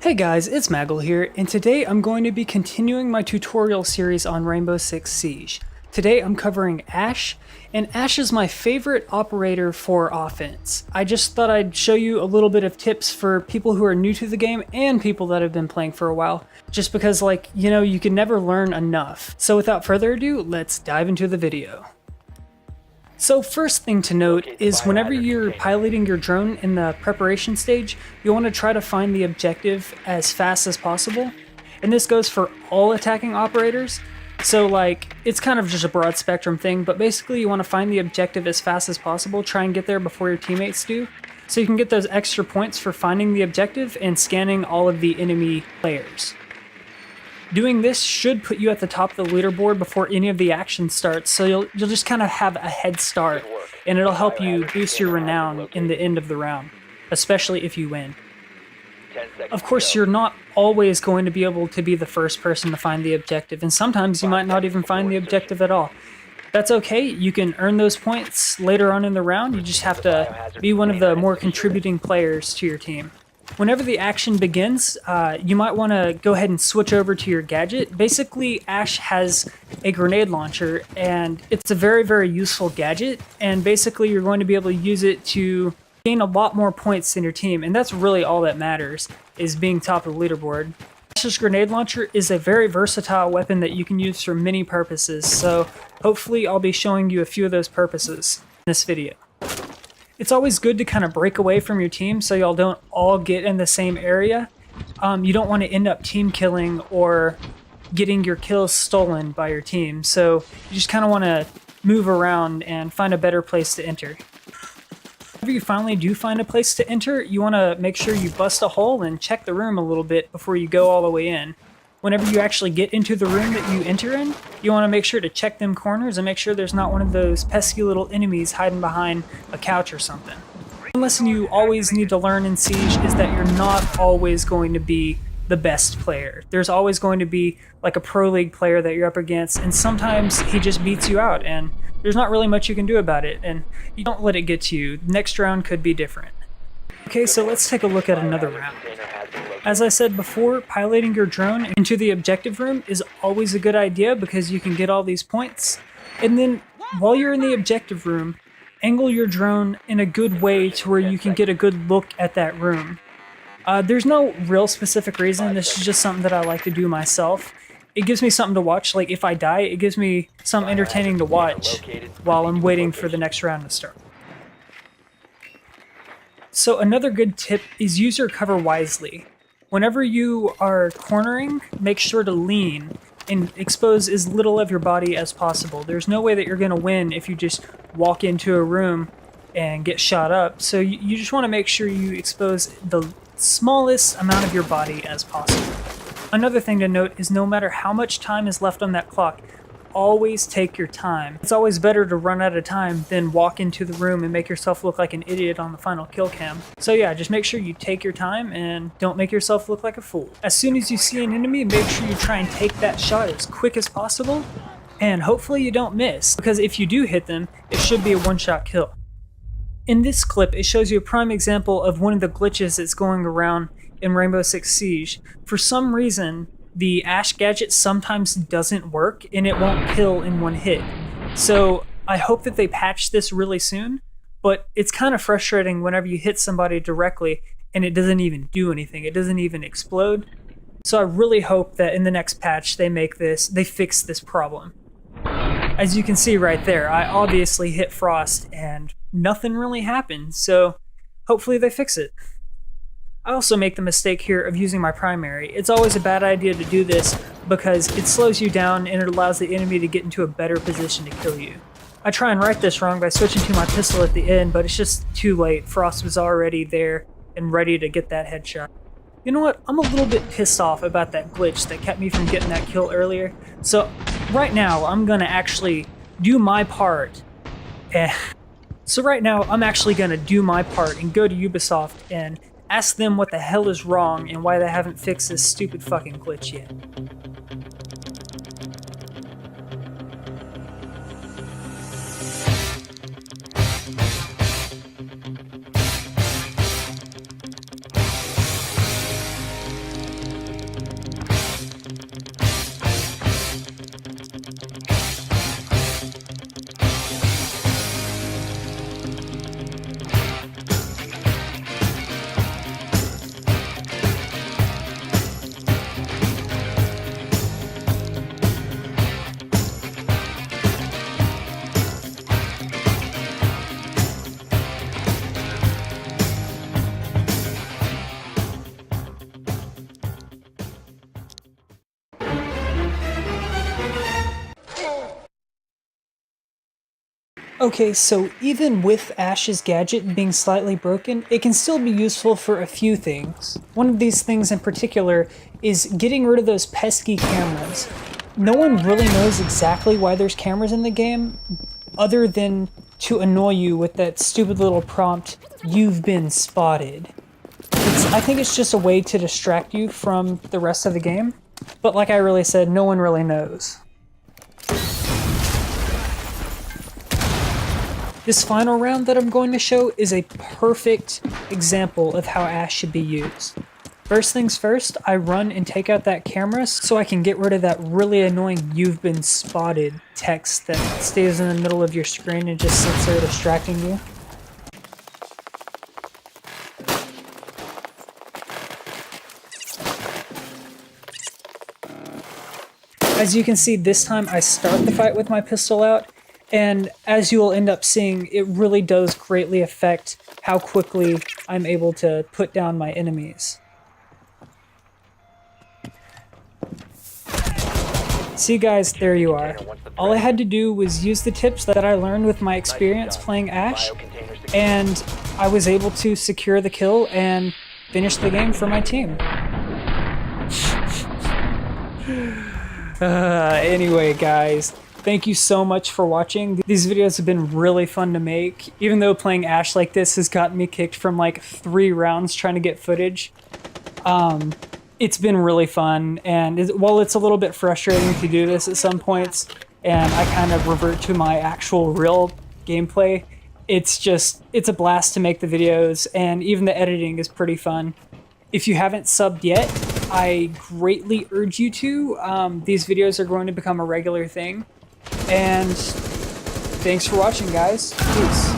Hey guys, it's Maggle here, and today I'm going to be continuing my tutorial series on Rainbow Six Siege. Today I'm covering Ashe, and Ashe is my favorite operator for offense. I just thought I'd show you a little bit of tips for people who are new to the game and people that have been playing for a while, just because you can never learn enough. So without further ado, let's dive into the video. So first thing to note is whenever you're piloting your drone in the preparation stage, you want to try to find the objective as fast as possible. And this goes for all attacking operators. So it's kind of just a broad spectrum thing, but basically you want to find the objective as fast as possible, try and get there before your teammates do, so you can get those extra points for finding the objective and scanning all of the enemy players. Doing this should put you at the top of the leaderboard before any of the action starts, so you'll just kind of have a head start, and it'll help you boost your renown in the end of the round, especially if you win. Of course, you're not always going to be able to be the first person to find the objective, and sometimes you might not even find the objective at all. That's okay, you can earn those points later on in the round, you just have to be one of the more contributing players to your team. Whenever the action begins, you might want to go ahead and switch over to your gadget. Basically, Ashe has a grenade launcher, and it's a very, very useful gadget, and basically you're going to be able to use it to gain a lot more points in your team, and that's really all that matters, is being top of the leaderboard. Ashe's grenade launcher is a very versatile weapon that you can use for many purposes, so hopefully I'll be showing you a few of those purposes in this video. It's always good to kind of break away from your team so y'all don't all get in the same area. You don't want to end up team killing or getting your kills stolen by your team, so you just kind of want to move around and find a better place to enter. Whenever you finally do find a place to enter, you want to make sure you bust a hole and check the room a little bit before you go all the way in. Whenever you actually get into the room that you enter in, you want to make sure to check them corners and make sure there's not one of those pesky little enemies hiding behind a couch or something. One lesson you always need to learn in Siege is that you're not always going to be the best player. There's always going to be like a pro league player that you're up against, and sometimes he just beats you out and there's not really much you can do about it, and you don't let it get to you. Next round could be different. Okay, so let's take a look at another round. As I said before, piloting your drone into the objective room is always a good idea because you can get all these points. And then, while you're in the objective room, angle your drone in a good way to where you can get a good look at that room. There's no real specific reason, this is just something that I like to do myself. It gives me something to watch, like if I die, it gives me something entertaining to watch while I'm waiting for the next round to start. So another good tip is use your cover wisely. Whenever you are cornering, make sure to lean and expose as little of your body as possible. There's no way that you're going to win if you just walk into a room and get shot up, so you just want to make sure you expose the smallest amount of your body as possible. Another thing to note is no matter how much time is left on that clock, always take your time. It's always better to run out of time than walk into the room and make yourself look like an idiot on the final kill cam. So yeah, just make sure you take your time and don't make yourself look like a fool. As soon as you see an enemy, make sure you try and take that shot as quick as possible, and hopefully you don't miss, because if you do hit them, it should be a one-shot kill. In this clip, it shows you a prime example of one of the glitches that's going around in Rainbow Six Siege. For some reason, the Ashe gadget sometimes doesn't work and it won't kill in one hit. So I hope that they patch this really soon, but it's kind of frustrating whenever you hit somebody directly and it doesn't even do anything. It doesn't even explode. So I really hope that in the next patch they fix this problem. As you can see right there, I obviously hit Frost and nothing really happened, so hopefully they fix it. I also make the mistake here of using my primary. It's always a bad idea to do this because it slows you down and it allows the enemy to get into a better position to kill you. I try and right this wrong by switching to my pistol at the end, but it's just too late. Frost was already there and ready to get that headshot. You know what? I'm a little bit pissed off about that glitch that kept me from getting that kill earlier. So right now I'm gonna actually do my part. And go to Ubisoft and ask them what the hell is wrong and why they haven't fixed this stupid fucking glitch yet. Okay, so even with Ash's gadget being slightly broken, it can still be useful for a few things. One of these things in particular is getting rid of those pesky cameras. No one really knows exactly why there's cameras in the game, other than to annoy you with that stupid little prompt, "You've been spotted." I think it's just a way to distract you from the rest of the game, but like I really said, no one really knows. This final round that I'm going to show is a perfect example of how Ash should be used. First things first, I run and take out that camera so I can get rid of that really annoying "You've been spotted" text that stays in the middle of your screen and just sits there distracting you. As you can see, this time I start the fight with my pistol out, and as you will end up seeing, it really does greatly affect how quickly I'm able to put down my enemies. See guys, there you are. All I had to do was use the tips that I learned with my experience playing Ash, and I was able to secure the kill and finish the game for my team. Anyway guys, thank you so much for watching. These videos have been really fun to make, even though playing Ash like this has gotten me kicked from like 3 rounds trying to get footage. It's been really fun, and while it's a little bit frustrating to do this at some points, and I kind of revert to my actual real gameplay, it's a blast to make the videos, and even the editing is pretty fun. If you haven't subbed yet, I greatly urge you to. These videos are going to become a regular thing. And thanks for watching, guys. Peace.